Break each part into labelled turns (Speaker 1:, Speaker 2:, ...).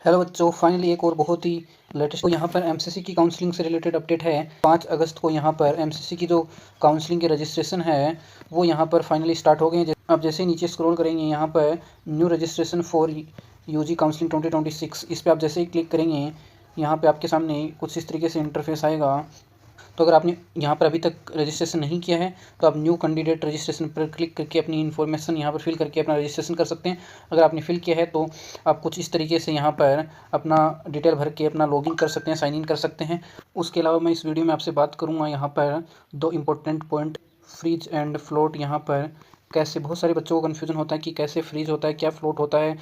Speaker 1: Hello बच्चों, finally एक और बहुत ही लेटेस्ट तो यहाँ पर एमसीसी की काउंसलिंग से रिलेटेड अपडेट है। 5 अगस्त को यहाँ पर एमसीसी की जो काउंसलिंग के रजिस्ट्रेशन है वो यहाँ पर फाइनली स्टार्ट हो गए हैं। आप जैसे ही नीचे स्क्रॉल करेंगे यहाँ पर new registration for UG counselling 2026 इस पर आप जैसे ही क्लिक करेंगे यहाँ पर आपके सामने कुछ इस तरीके से इंटरफेस आएगा। तो अगर आपने यहाँ पर अभी तक रजिस्ट्रेशन नहीं किया है तो आप न्यू कैंडिडेट रजिस्ट्रेशन पर क्लिक करके अपनी इन्फॉर्मेशन यहाँ पर फिल करके अपना रजिस्ट्रेशन कर सकते हैं। अगर आपने फिल किया है तो आप कुछ इस तरीके से यहाँ पर अपना डिटेल भर के अपना लॉगिन कर सकते हैं, साइन इन कर सकते हैं। उसके अलावा मैं इस वीडियो में आपसे बात करूँगा यहाँ पर 2 important point, freeze and float. यहाँ पर कैसे बहुत सारे बच्चों को कन्फ्यूजन होता है कि कैसे फ्रीज होता है, क्या फ्लोट होता है,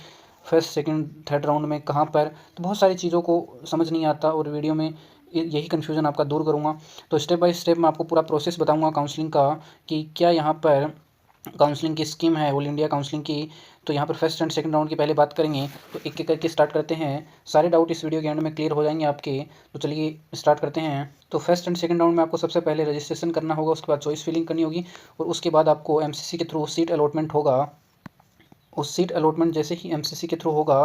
Speaker 1: फर्स्ट सेकंड थर्ड राउंड में कहाँ पर, तो बहुत सारी चीज़ों को समझ नहीं आता और वीडियो में यही कन्फ्यूज़न आपका दूर करूँगा। तो स्टेप बाय स्टेप मैं आपको पूरा प्रोसेस बताऊँगा काउंसलिंग का कि क्या यहाँ पर काउंसलिंग की स्कीम है ऑल इंडिया काउंसलिंग की। तो यहाँ पर फर्स्ट एंड सेकंड राउंड की पहले बात करेंगे तो एक एक करके स्टार्ट करते हैं। सारे डाउट इस वीडियो के एंड में क्लियर हो जाएंगे आपके। तो चलिए स्टार्ट करते हैं। तो फर्स्ट एंड सेकंड राउंड में आपको सबसे पहले रजिस्ट्रेशन करना होगा, उसके बाद चॉइस फिलिंग करनी होगी और उसके बाद आपको एमसीसी के थ्रू सीट अलॉटमेंट होगा। उस सीट अलॉटमेंट जैसे ही एमसीसी के थ्रू होगा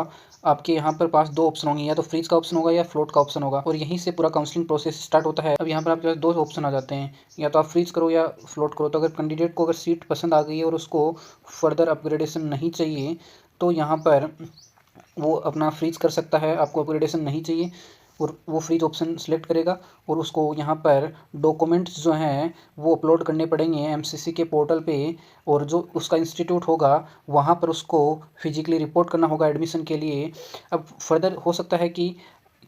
Speaker 1: आपके यहाँ पर पास 2 ऑप्शन होंगे, या तो फ्रीज का ऑप्शन होगा या फ्लोट का ऑप्शन होगा और यहीं से पूरा काउंसलिंग प्रोसेस स्टार्ट होता है। अब यहाँ पर आपके पास 2 ऑप्शन आ जाते हैं, या तो आप फ्रीज करो या फ्लोट करो। तो अगर कैंडिडेट को अगर सीट पसंद आ गई है और उसको फर्दर अपग्रेडेशन नहीं चाहिए तो यहाँ पर वो अपना फ्रीज कर सकता है। आपको अपग्रेडेशन नहीं चाहिए और वो फ्रीज ऑप्शन सेलेक्ट करेगा और उसको यहाँ पर डॉक्यूमेंट्स जो हैं वो अपलोड करने पड़ेंगे एमसीसी के पोर्टल पे, और जो उसका इंस्टीट्यूट होगा वहाँ पर उसको फिजिकली रिपोर्ट करना होगा एडमिशन के लिए। अब फर्दर हो सकता है कि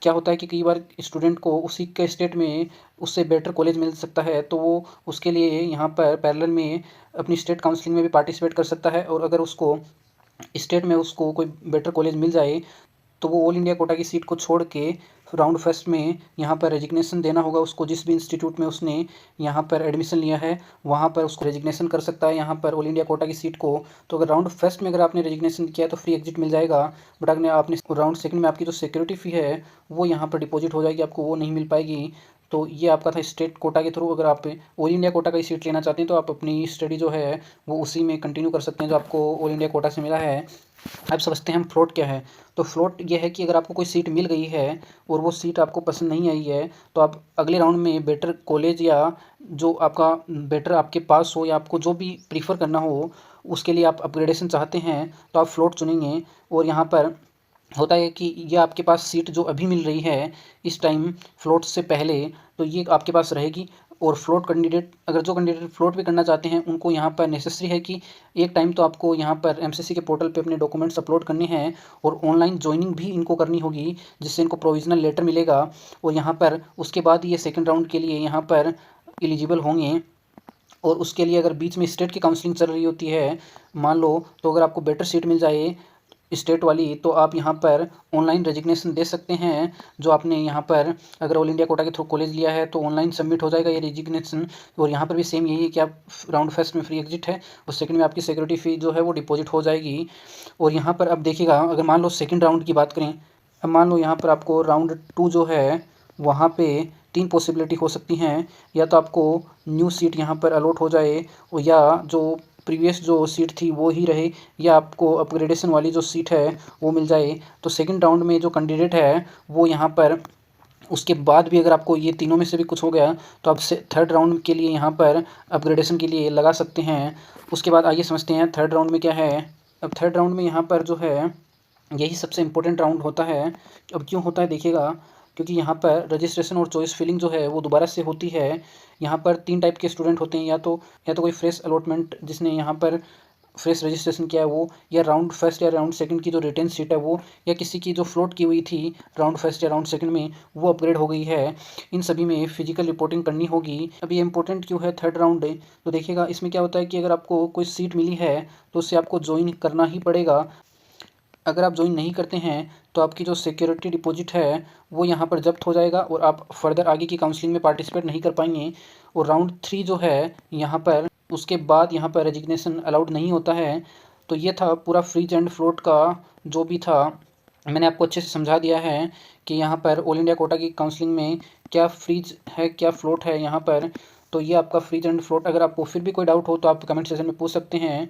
Speaker 1: क्या होता है कि कई बार स्टूडेंट को उसी के स्टेट में उससे बेटर कॉलेज मिल सकता है, तो वो उसके लिए यहाँ पर पैरेलल में अपनी स्टेट काउंसलिंग में भी पार्टिसिपेट कर सकता है। और अगर उसको स्टेट में उसको कोई बेटर कॉलेज मिल जाए तो वो ऑल इंडिया कोटा की सीट को छोड़ के राउंड फर्स्ट में यहाँ पर रेजिग्नेशन देना होगा उसको। जिस भी इंस्टीट्यूट में उसने यहाँ पर एडमिशन लिया है वहाँ पर उसको रेजिग्नेशन कर सकता है यहाँ पर ऑल इंडिया कोटा की सीट को। तो अगर राउंड फर्स्ट में अगर आपने रेजिग्नेशन किया तो फ्री एग्जिट मिल जाएगा, बट अगर आपने राउंड सेकंड में आपकी जो सिक्योरिटी फ़ी है वो यहाँ पर डिपॉजिट हो जाएगी, आपको वो नहीं मिल पाएगी। तो ये आपका था स्टेट कोटा के थ्रू। अगर आप ऑल इंडिया कोटा का सीट लेना चाहते हैं तो आप अपनी स्टडी जो है वो उसी में कंटिन्यू कर सकते हैं जो आपको ऑल इंडिया कोटा से मिला है। अब समझते हैं हम फ्लोट क्या है। तो फ्लोट ये है कि अगर आपको कोई सीट मिल गई है और वो सीट आपको पसंद नहीं आई है तो आप अगले राउंड में बेटर कॉलेज या जो आपका बेटर आपके पास हो या आपको जो भी प्रीफर करना हो उसके लिए आप अपग्रेडेशन चाहते हैं तो आप फ्लोट चुनेंगे। और यहाँ पर होता है कि ये आपके पास सीट जो अभी मिल रही है इस टाइम फ्लोट से पहले, तो ये आपके पास रहेगी। और फ्लोट कैंडिडेट अगर जो कैंडिडेट फ्लोट भी करना चाहते हैं उनको यहाँ पर नेसेसरी है कि एक टाइम तो आपको यहाँ पर एमसीसी के पोर्टल पे अपने डॉक्यूमेंट्स अपलोड करने हैं और ऑनलाइन ज्वाइनिंग भी इनको करनी होगी जिससे इनको प्रोविजनल लेटर मिलेगा। और यहाँ पर उसके बाद ये सेकंड राउंड के लिए यहाँ पर एलिजिबल होंगे। और उसके लिए अगर बीच में स्टेट की काउंसलिंग चल रही होती है मान लो, तो अगर आपको बेटर सीट मिल जाए स्टेट वाली तो आप यहाँ पर ऑनलाइन रेजिग्नेशन दे सकते हैं। जो आपने यहाँ पर अगर ऑल इंडिया कोटा के थ्रू कॉलेज लिया है तो ऑनलाइन सबमिट हो जाएगा ये रेजिग्नेशन। और यहाँ पर भी सेम यही है कि आप राउंड फर्स्ट में फ्री एग्जिट है और सेकंड में आपकी सिक्योरिटी फ़ी जो है वो डिपॉजिट हो जाएगी। और यहाँ पर अब देखिएगा अगर मान लो सेकेंड राउंड की बात करें, अब मान लो यहाँ पर आपको राउंड 2 जो है वहाँ पे 3 पॉसिबिलिटी हो सकती हैं। या तो आपको न्यू सीट यहाँ पर अलॉट हो जाए और या जो प्रीवियस जो सीट थी वो ही रहे, या आपको अपग्रेडेशन वाली जो सीट है वो मिल जाए। तो सेकंड राउंड में जो कैंडिडेट है वो यहाँ पर उसके बाद भी अगर आपको ये तीनों में से भी कुछ हो गया तो आप से थर्ड राउंड के लिए यहाँ पर अपग्रेडेशन के लिए लगा सकते हैं। उसके बाद आइए समझते हैं थर्ड राउंड में क्या है। अब थर्ड राउंड में यहाँ पर जो है यही सबसे इम्पोर्टेंट राउंड होता है। अब क्यों होता है देखिएगा, क्योंकि यहाँ पर रजिस्ट्रेशन और चॉइस फिलिंग जो है वो दोबारा से होती है। यहाँ पर 3 टाइप के स्टूडेंट होते हैं, या तो कोई फ्रेश अलॉटमेंट जिसने यहाँ पर फ्रेश रजिस्ट्रेशन किया है वो, या राउंड फर्स्ट या राउंड सेकंड की जो रिटेन सीट है वो, या किसी की जो फ्लोट की हुई थी राउंड फर्स्ट या राउंड सेकंड में वो अपग्रेड हो गई है। इन सभी में फिजिकल रिपोर्टिंग करनी होगी। अब ये इंपॉर्टेंट क्यों है थर्ड राउंड, तो देखिएगा इसमें क्या होता है कि अगर आपको कोई सीट मिली है तो उससे आपको ज्वाइन करना ही पड़ेगा। अगर आप ज्वाइन नहीं करते हैं तो आपकी जो सिक्योरिटी डिपॉजिट है वो यहाँ पर जब्त हो जाएगा और आप फर्दर आगे की काउंसलिंग में पार्टिसिपेट नहीं कर पाएंगे। और राउंड 3 जो है यहाँ पर उसके बाद यहाँ पर रेजिग्नेशन अलाउड नहीं होता है। तो ये था पूरा फ्रीज एंड फ्लोट का जो भी था, मैंने आपको अच्छे से समझा दिया है कि यहाँ पर ऑल इंडिया कोटा की काउंसलिंग में क्या फ्रीज है क्या फ्लोट है यहाँ पर। तो ये आपका फ्रीज एंड फ्लोट। अगर आपको फिर भी कोई डाउट हो तो आप कमेंट सेक्शन में पूछ सकते हैं।